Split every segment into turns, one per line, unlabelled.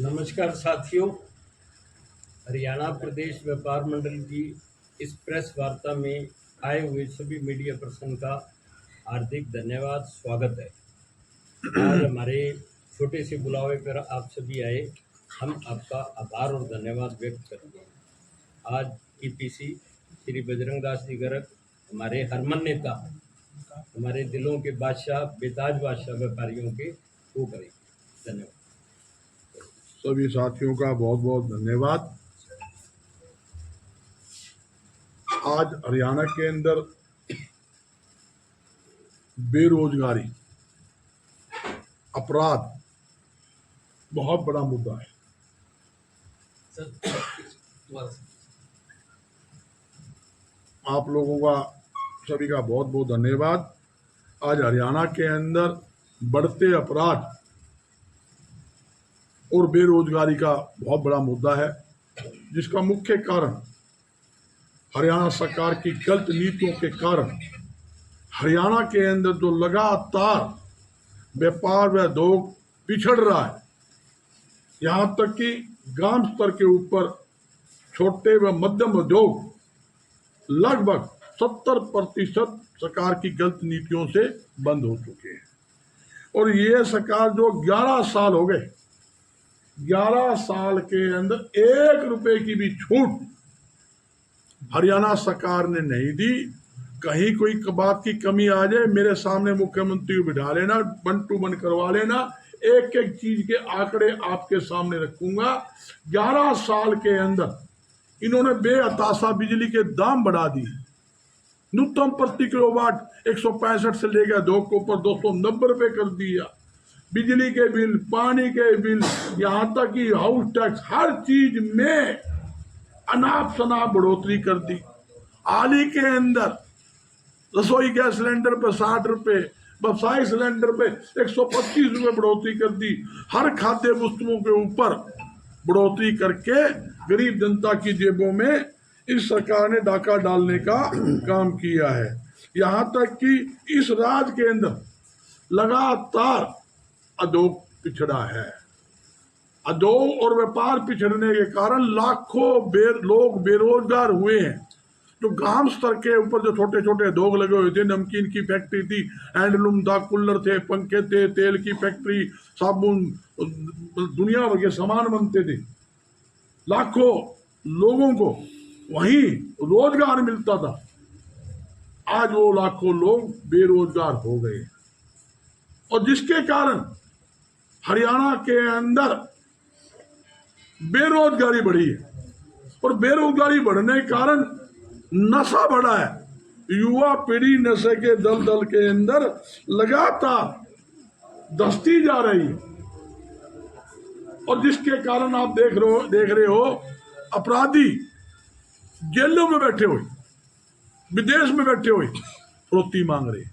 नमस्कार साथियों। हरियाणा प्रदेश व्यापार मंडल की इस प्रेस वार्ता में आए हुए सभी मीडिया पर्सन का हार्दिक धन्यवाद, स्वागत है। आज हमारे छोटे से बुलावे पर आप सभी आए, हम आपका आभार और धन्यवाद व्यक्त करते हैं। आज ईपीसी श्री बजरंग दास जी गर्ग, हमारे हरमन नेता, हमारे दिलों के बादशाह, बेताज बादशाह व्यापारियों के वो करेंगे। धन्यवाद।
सभी साथियों का बहुत बहुत धन्यवाद। आज हरियाणा के अंदर बेरोजगारी, अपराध बहुत बड़ा मुद्दा है। आप लोगों का सभी का बहुत बहुत धन्यवाद। आज हरियाणा के अंदर बढ़ते अपराध और बेरोजगारी का बहुत बड़ा मुद्दा है, जिसका मुख्य कारण हरियाणा सरकार की गलत नीतियों के कारण हरियाणा के अंदर जो लगातार व्यापार व उद्योग पिछड़ रहा है। यहाँ तक कि ग्राम स्तर के ऊपर छोटे व मध्यम उद्योग लगभग 70% सरकार की गलत नीतियों से बंद हो चुके हैं। और ये सरकार जो 11 साल हो गए, 11 साल के अंदर 1 रुपए की भी छूट हरियाणा सरकार ने नहीं दी। कहीं कोई बात की कमी आ जाए, मेरे सामने मुख्यमंत्री को बिठा लेना, 1 to 1 करवा लेना, एक एक चीज के आंकड़े आपके सामने रखूंगा। 11 साल के अंदर इन्होंने बेअताशा बिजली के दाम बढ़ा दिए। न्यूनतम प्रति किलोवाट 165 से लेकर 2 के ऊपर 290 रुपए कर दिया। बिजली के बिल, पानी के बिल, यहाँ तक कि हाउस टैक्स, हर चीज में अनाप शनाप बढ़ोतरी कर दी। हाल ही के अंदर रसोई गैस सिलेंडर पे 60 रुपए, व्यवसायिक सिलेंडर पे 125 रुपए बढ़ोतरी कर दी। हर खाद्य वस्तुओं के ऊपर बढ़ोतरी करके गरीब जनता की जेबों में इस सरकार ने डाका डालने का काम किया है। यहाँ तक कि इस राज्य के अंदर लगातार उद्योग पिछड़ा है। उद्योग और व्यापार पिछड़ने के कारण लाखों लोग बेरोजगार हुए हैं। जो ग्राम स्तर के ऊपर जो छोटे छोटे उद्योग लगे हुए थे, नमकीन की फैक्ट्री थी, हैंडलूम था, कूलर थे, पंखे थे, तेल की फैक्ट्री, साबुन, दुनिया भर के सामान बनते थे, लाखों लोगों को वहीं रोजगार मिलता था। आज वो लाखों लोग बेरोजगार हो गए, और जिसके कारण हरियाणा के अंदर बेरोजगारी बढ़ी है। और बेरोजगारी बढ़ने के कारण नशा बढ़ा है। युवा पीढ़ी नशे के दलदल के अंदर लगातार धंसती जा रही है, और जिसके कारण आप देख रहे हो अपराधी जेलों में बैठे हुए, विदेश में बैठे हुए रोटी मांग रहे।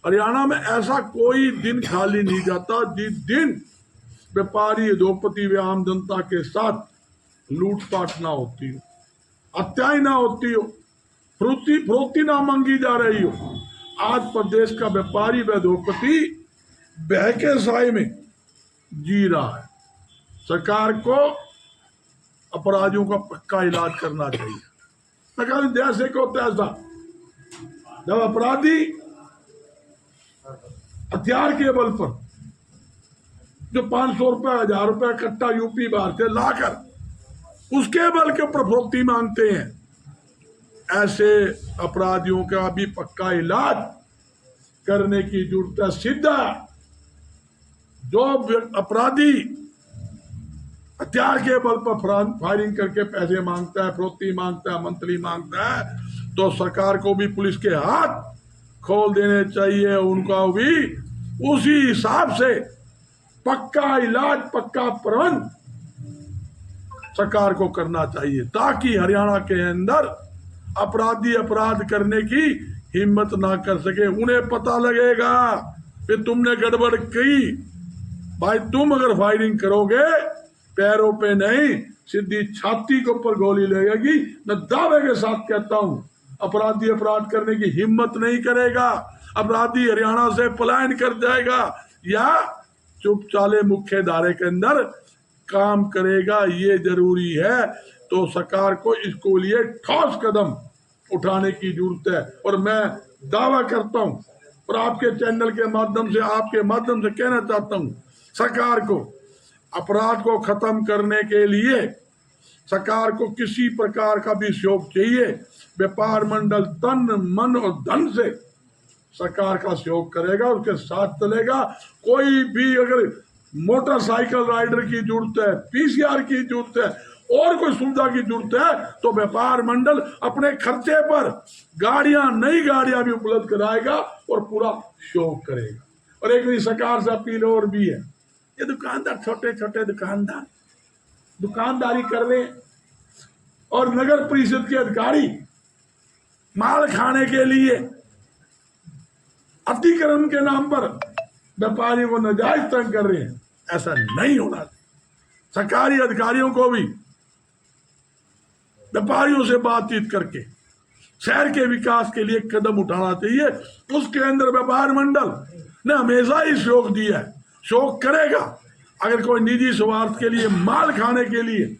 हरियाणा में ऐसा कोई दिन खाली नहीं जाता जिस दिन व्यापारी, उद्योगपति व आम जनता के साथ लूटपाट ना होती हो, हत्याएं ना होती हो, फरोख्ती ना मांगी जा रही हो। आज प्रदेश का व्यापारी व उद्योगपति बहके साए में जी रहा है। सरकार को अपराधियों का पक्का इलाज करना चाहिए। सरकार जैसे को तैसा, जब अपराधी हथियार के बल पर जो 500 रुपए, 1000 रुपए कट्टा यूपी बाहर से लाकर उसके बल के ऊपर फरोख्ती मांगते हैं, ऐसे अपराधियों का भी पक्का इलाज करने की जरूरत है। सीधा जो अपराधी हथियार के बल पर फायरिंग करके पैसे मांगता है, फरोख्ती मांगता है, मंथली मांगता है, तो सरकार को भी पुलिस के हाथ खोल देने चाहिए। उनका भी उसी हिसाब से पक्का इलाज, पक्का प्रबंध सरकार को करना चाहिए, ताकि हरियाणा के अंदर अपराधी अपराध करने की हिम्मत ना कर सके। उन्हें पता लगेगा कि तुमने गड़बड़ की। भाई, तुम अगर फायरिंग करोगे पैरों पे नहीं, सीधी छाती के ऊपर गोली लगेगी। मैं दावे के साथ कहता हूं, अपराधी अपराध करने की हिम्मत नहीं करेगा। अपराधी हरियाणा से पलायन कर जाएगा, या चुप चाले मुख्य धारे के अंदर काम करेगा, ये जरूरी है। तो सरकार को इसको लिए ठोस कदम उठाने की जरूरत है। और मैं दावा करता हूं और आपके चैनल के माध्यम से, आपके माध्यम से कहना चाहता हूं, सरकार को अपराध को खत्म करने के लिए सरकार को किसी प्रकार का भी सहयोग चाहिए, व्यापार मंडल तन मन और धन से सरकार का सहयोग करेगा, उसके साथ चलेगा। कोई भी अगर मोटरसाइकिल राइडर की जरूरत है, पीसीआर की जरूरत है और कोई सुविधा की जरूरत है तो व्यापार मंडल अपने खर्चे पर गाड़ियां, नई गाड़ियां भी उपलब्ध कराएगा और पूरा सहयोग करेगा। और एक सरकार से अपील और भी है, ये दुकानदार, छोटे छोटे दुकानदार दुकानदारी कर रहे हैं और नगर परिषद के अधिकारी माल खाने के लिए अतिक्रमण के नाम पर व्यापारियों को नाजायज तंग कर रहे हैं। ऐसा नहीं होना चाहिए। सरकारी अधिकारियों को भी व्यापारियों से बातचीत करके शहर के विकास के लिए कदम उठाना चाहिए। उसके अंदर व्यापार मंडल ने हमेशा ही सहयोग दिया है, सहयोग करेगा। अगर कोई निजी स्वार्थ के लिए, माल खाने के लिए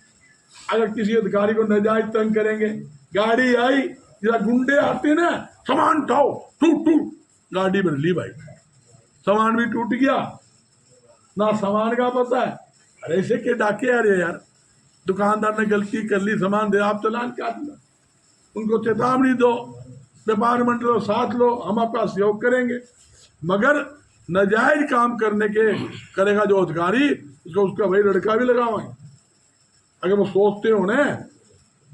अगर किसी अधिकारी को नाजायज तंग करेंगे, गाड़ी आई या गुंडे आते ना, सामान उठाओ, टूट टूट गाड़ी बन ली भाई, सामान भी टूट गया, ना सामान का पता है। अरे ऐसे के डाके आ रहे यार, दुकानदार ने गलती कर ली, सामान दे, आप चालान काट लो, उनको चेतावनी दो, व्यापार मंडल साथ लो, हम आपका सहयोग करेंगे। मगर नाजायज काम करने के करेगा जो अधिकारी, उसका भाई लड़का भी लगावाएंगे। अगर वो सोचते हो ना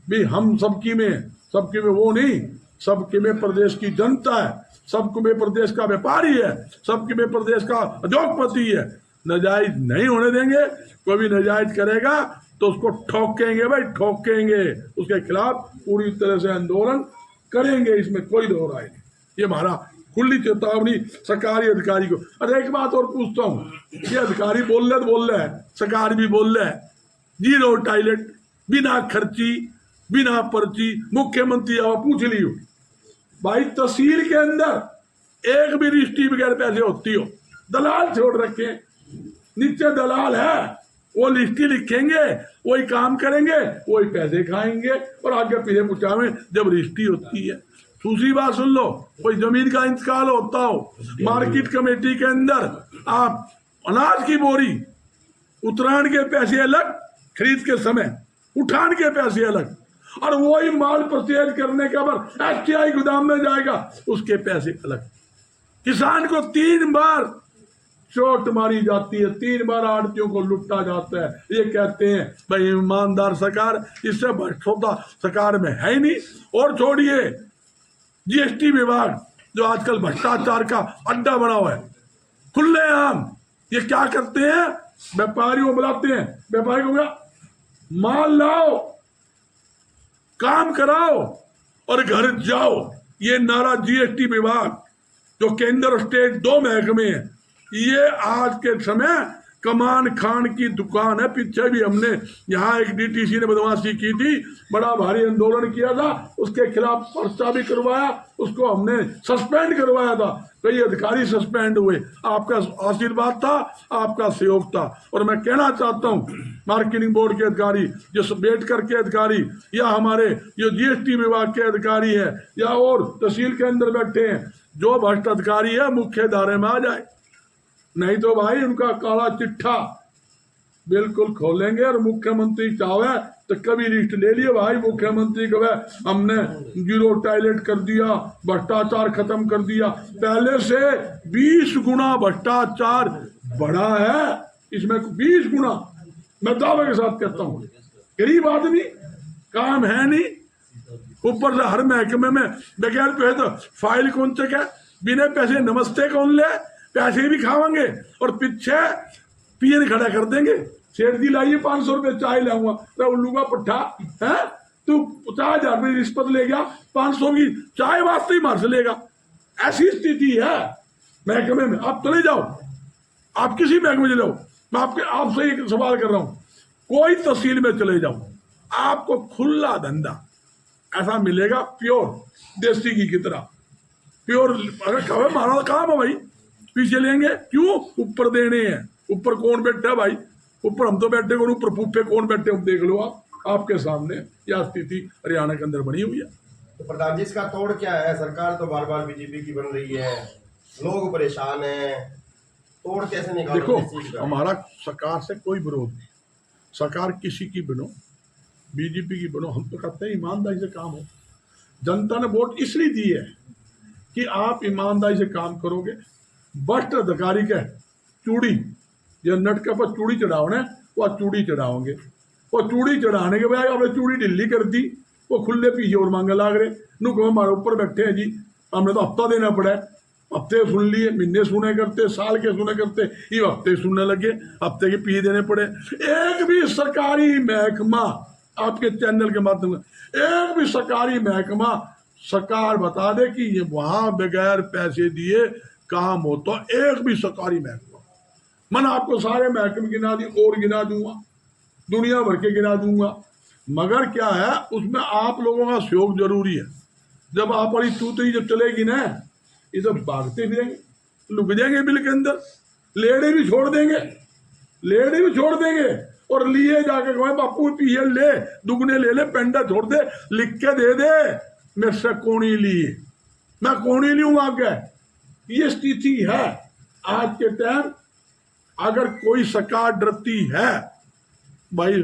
भी हम सबकी में वो नहीं, सबकी में प्रदेश की जनता है, सबके में प्रदेश का व्यापारी है, सबके में प्रदेश का उद्योगपति है, नाजायज नहीं होने देंगे। कोई भी नाजायज करेगा तो उसको ठोकेंगे भाई, ठोकेंगे, उसके खिलाफ पूरी तरह से आंदोलन करेंगे, इसमें कोई दो राय नहीं। ये हमारा खुली चेतावनी सरकारी अधिकारी को। अरे एक बात और पूछता हूँ, ये अधिकारी बोल रहे हैं, सरकार भी बोल रहे हैं, 0 टॉयलेट, बिना खर्ची, बिना पर्ची, मुख्यमंत्री आवा पूछ लियो भाई, तहसील के अंदर एक भी रजिस्ट्री बगैर पैसे होती हो, दलाल छोड़ रखे, नीचे दलाल है, वो लिस्टी लिखेंगे, वही काम करेंगे, वही पैसे खाएंगे और आगे पीछे पुचावे जब रजिस्ट्री होती है। दूसरी बात सुन लो, कोई जमीन का इंतकाल होता हो, मार्केट कमेटी के अंदर आप अनाज की बोरी उतराण के पैसे अलग, खरीद के समय उठान के पैसे अलग, और वही माल परचेज करने के बाद एफसीआई गोदाम में जाएगा, उसके पैसे अलग। किसान को 3 बार चोट मारी जाती है, 3 बार आड़तियों को लुटा जाता है। ये कहते हैं भाई ईमानदार सरकार, इससे भ्रष्टता सरकार में है ही नहीं। और छोड़िए जीएसटी विभाग जो आजकल भ्रष्टाचार का अड्डा बना हुआ है, खुलेआम ये क्या करते हैं, व्यापारियों को बुलाते हैं, व्यापारी को बोला माल लाओ, काम कराओ और घर जाओ। ये नारा जीएसटी विभाग जो केंद्र और स्टेट 2 महकमे हैं, ये आज के समय कमान खान की दुकान है। पीछे भी हमने यहाँ एक डीटीसी ने बदमाशी की थी, बड़ा भारी आंदोलन किया था, उसके खिलाफ पर्चा भी करवाया, उसको हमने सस्पेंड करवाया था, कई अधिकारी सस्पेंड हुए। आपका आशीर्वाद था, आपका सहयोग था। और मैं कहना चाहता हूँ मार्केटिंग बोर्ड के अधिकारी, जो अम्बेडकर के अधिकारी, या हमारे जो जीएसटी विभाग के अधिकारी है, या और तहसील के अंदर बैठे हैं, जो भ्रष्ट अधिकारी है मुख्य धारे में आ जाए, नहीं तो भाई उनका काला चिट्ठा बिल्कुल खोलेंगे। और मुख्यमंत्री चाहे तो कभी लिस्ट ले लिए भाई, मुख्यमंत्री कहे हमने 0 टॉयलेट कर दिया, भ्रष्टाचार खत्म कर दिया। पहले से 20 गुना भ्रष्टाचार बढ़ा है, इसमें 20 गुना, मैं दावे के साथ कहता हूँ। गरीब आदमी, काम है नहीं, ऊपर से हर महकमे में बगैर पैसे फाइल कौन से क्या, बिना पैसे नमस्ते कौन ले, पैसे भी खावांगे और पीछे पीएन खड़ा कर देंगे। सेठ जी लाइए 500 रुपये चाय लाऊंगा, तो उल्लू का पट्टा है, तू 50,000 रुपये रिश्वत ले गया, 500 की चाय वास्ते ही मार से लेगा। ऐसी स्थिति है महकमे में। आप चले जाओ, आप किसी महकमे चले जाओ, मैं आपसे एक सवाल कर रहा हूँ, कोई तहसील में चले जाओ, आपको खुला धंधा ऐसा मिलेगा, प्योर देसी घी की तरह प्योर। अगर कहे हमारा काम है भाई, पीछे लेंगे क्यों, ऊपर देने हैं। ऊपर कौन बैठा है भाई, ऊपर हम तो बैठे और ऊपर फूफे कौन बैठे हम देख लो आप, आपके सामने यह स्थिति हरियाणा के अंदर बनी हुई है।
तो प्रधान जी इसका तोड़ क्या है? सरकार तो बार बार बीजेपी की बन रही है, लोग परेशान हैं, तोड़ कैसे निकालोगे
देखो
इस चीज का?
हमारा सरकार से कोई विरोध नहीं, सरकार किसी की बनो, बीजेपी की बनो, हम तो कहते हैं ईमानदारी से काम हो। जनता ने वोट इसलिए दी है कि आप ईमानदारी से काम करोगे। भ्रष्ट अधिकारी के चूड़ी जो नटके पर चूड़ी चढ़ाओ ना, वह चूड़ी चढ़ाओगे, वो चूड़ी चढ़ाने के बजाय आपने चूड़ी ढीली कर दी, वो खुले पीछे और मांगे लाग रहे नु को हमारे ऊपर बैठे हैं जी, हमने तो हफ्ता देना पड़ा है, हफ्ते सुन लिए, महीने सुने करते, साल के सुने करते, ये हफ्ते सुनने लगे, हफ्ते के पीछे देने पड़े। एक भी सरकारी महकमा आपके चैनल के माध्यम से, एक भी सरकारी महकमा सरकार बता दे कि ये वहां बगैर पैसे दिए काम हो, तो एक भी सरकारी महकमा, मैं आपको सारे महकमे गिना दी और गिना दूंगा, दुनिया भर के गिना दूंगा, मगर क्या है उसमें आप लोगों का सहयोग जरूरी है। जब आप वाली तूतरी जब चलेगी ना, ये सब भागते फिरेंगे, लुक जाएंगे बिल के अंदर, लेड़े भी छोड़ देंगे, लेड़े भी छोड़ देंगे और लिए जाके कहे बापू पिए ले, दुगने ले ले, पेंडा छोड़ दे, लिख के दे दे मेरे से कोनी लिए, मैं कोनी लूँ आगे। ये स्थिति है आज के टाइम। अगर कोई सरकार डरती है, भाई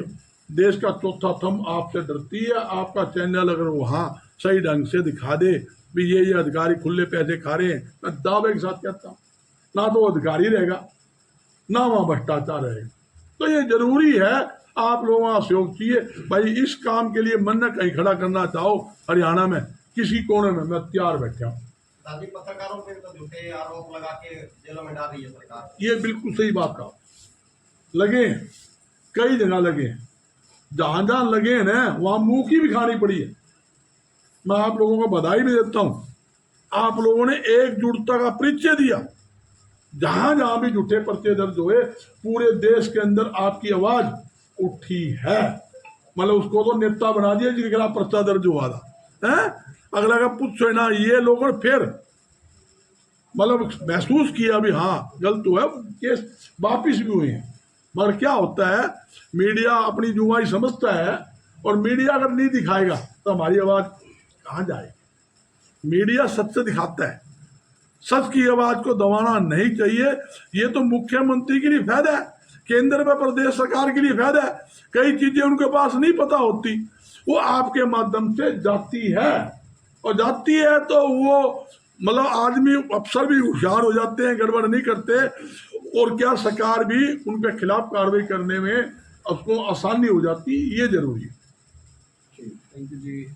देश का चौथा थंब आपसे डरती है, आपका चैनल अगर वहाँ सही ढंग से दिखा दे भी ये अधिकारी खुले पैसे खा रहे हैं, मैं दावे के साथ कहता हूँ ना तो वो अधिकारी रहेगा ना वहाँ भ्रष्टाचार रहेगा। तो ये जरूरी है, आप लोगों का सहयोग चाहिए भाई। इस काम के लिए मन न कहीं खड़ा करना चाहो हरियाणा में किसी कोने में, मैं तैयार बैठा हूँ।
दादी पत्रकारों पे तो झूठे आरोप लगा के जेलों में डाल रही है सरकार।
ये बिल्कुल सही बात कहा, लगे कई जगह लगे, जहां जहां लगे हैं ना वहां मुंह की भी खानी पड़ी है। मैं आप लोगों को बधाई भी देता हूं, आप लोगों ने एकजुटता का परिचय दिया। जहां जहां भी झूठे पर्चे दर्ज हुए पूरे देश के अंदर आपकी आवाज उठी है, मतलब उसको तो नेता बना दिया जिनके खिलाफ पर्चा दर्ज हुआ था, है? अगला का पूछो ना, ये लोगों ने फिर मतलब महसूस किया भी हाँ गलत हुआ, केस वापिस भी हुए हैं। मगर क्या होता है, मीडिया अपनी जुम्मेदारी समझता है और मीडिया अगर नहीं दिखाएगा तो हमारी आवाज कहाँ जाएगी। मीडिया सच से दिखाता है, सच की आवाज को दबाना नहीं चाहिए। ये तो मुख्यमंत्री के लिए फायदा है, केंद्र में प्रदेश सरकार के लिए फायदा है। कई चीजें उनके पास नहीं पता होती, वो आपके माध्यम से जाती है, और जाती है तो वो मतलब आदमी अफसर भी होशियार हो जाते हैं, गड़बड़ नहीं करते, और क्या सरकार भी उनके खिलाफ कार्रवाई करने में उसको आसानी हो जाती, ये जरूरी है।
Thank you ji.